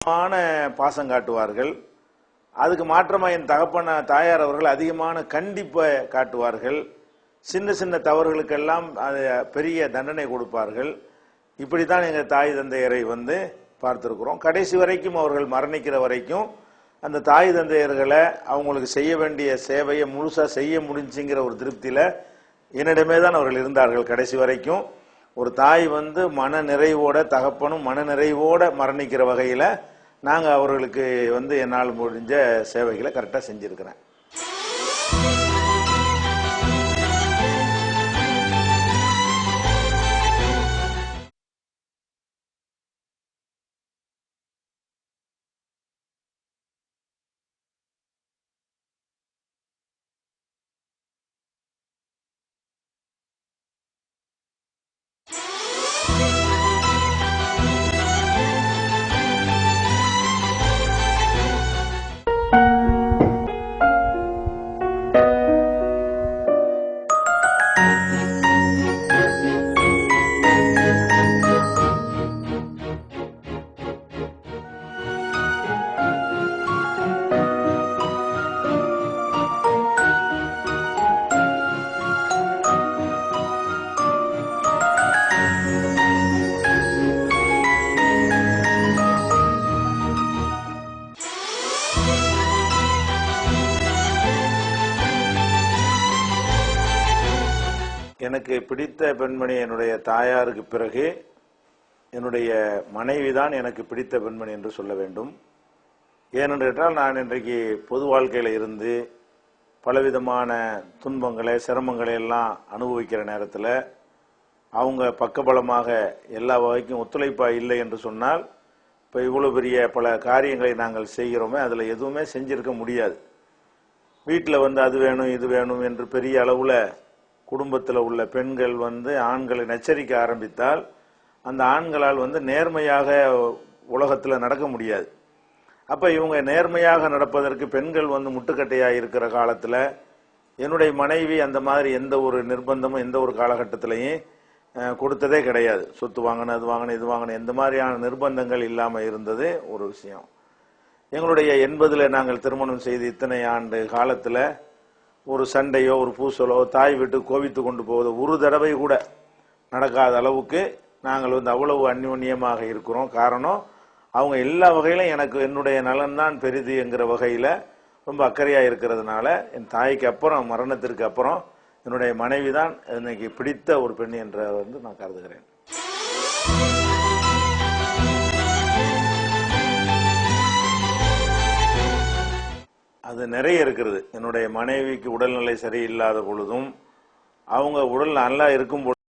அதிகமான பாசம் காட்டுவார்கள். அதுக்கு மாற்றமாக என் தாயார் அவர்கள் அதிகமான கண்டிப்பை காட்டுவார்கள். சின்ன சின்ன தவறுகளுக்கெல்லாம் பெரிய தண்டனை கொடுப்பார்கள். இப்படித்தான் எங்கள் தாய் தந்தையரை பார்த்திருக்கிறோம். கடைசி வரைக்கும் அவர்கள் மரணிக்கிற வரைக்கும் அந்த தாய் தந்தையர்களை அவங்களுக்கு செய்ய வேண்டிய சேவையை முழுசா செய்ய முடிஞ்சுங்கிற ஒரு திருப்தியில என்னிடமே தான் அவர்கள் இருந்தார்கள் கடைசி வரைக்கும். ஒரு தாய் மன நிறைவோட, தகப்பனும் மன நிறைவோட மரணிக்கிற வகையில நாங்க அவர்களுக்கு என்னால் முடிஞ்ச சேவைகளை கரெக்டா செஞ்சிருக்கிறேன். எனக்கு பிடித்த பெண்மணி என்னுடைய தாயாருக்கு பிறகு என்னுடைய மனைவி தான் எனக்கு பிடித்த பெண்மணி என்று சொல்ல வேண்டும். ஏனென்றால் நான் இன்றைக்கு பொது வாழ்க்கையில் இருந்து பலவிதமான துன்பங்களை, சிரமங்களை எல்லாம் அனுபவிக்கிற நேரத்தில் அவங்க பக்கபலமாக எல்லா வகைக்கும் ஒத்துழைப்பாக இல்லை என்று சொன்னால் இப்போ இவ்வளோ பெரிய பல காரியங்களை நாங்கள் செய்கிறோமே அதில் எதுவுமே செஞ்சிருக்க முடியாது. வீட்டில் அது வேணும் இது வேணும் என்று பெரிய அளவில் குடும்பத்தில் உள்ள பெண்கள் ஆண்களை நச்சரிக்க ஆரம்பித்தால் அந்த ஆண்களால் நேர்மையாக உலகத்தில் நடக்க முடியாது. அப்போ இவங்க நேர்மையாக நடப்பதற்கு பெண்கள் முட்டுக்கட்டையாக இருக்கிற காலத்தில் என்னுடைய மனைவி அந்த மாதிரி எந்த ஒரு நிர்பந்தமும் எந்த ஒரு காலகட்டத்திலையும் கொடுத்ததே கிடையாது. சொத்து வாங்கணும், அது வாங்கணும், இது வாங்கணும், எந்த மாதிரியான நிர்பந்தங்கள் இல்லாமல் இருந்தது ஒரு விஷயம். எங்களுடைய 80 நாங்கள் திருமணம் செய்து இத்தனை ஆண்டு காலத்தில் ஒரு சண்டையோ ஒரு பூசலோ தாய் விட்டு கோவித்து கொண்டு போவதோ ஒரு தடவை கூட நடக்காத அளவுக்கு நாங்கள் அவ்வளவு அந்யோன்யமாக இருக்கிறோம். காரணம் அவங்க எல்லா வகையிலும் எனக்கு என்னுடைய நலன் தான் பெரிது என்கிற வகையில் ரொம்ப அக்கறையாக இருக்கிறதுனால என் தாய்க்கு அப்புறம், மரணத்திற்கு அப்புறம் என்னுடைய மனைவி தான் இன்னைக்கு பிடித்த ஒரு பெண் என்ற நான் கருதுகிறேன். அது நிறைய இருக்கிறது. என்னுடைய மனைவிக்கு உடல்நிலை சரியில்லாத பொழுதும் அவங்க உடல் நல்லா இருக்கும்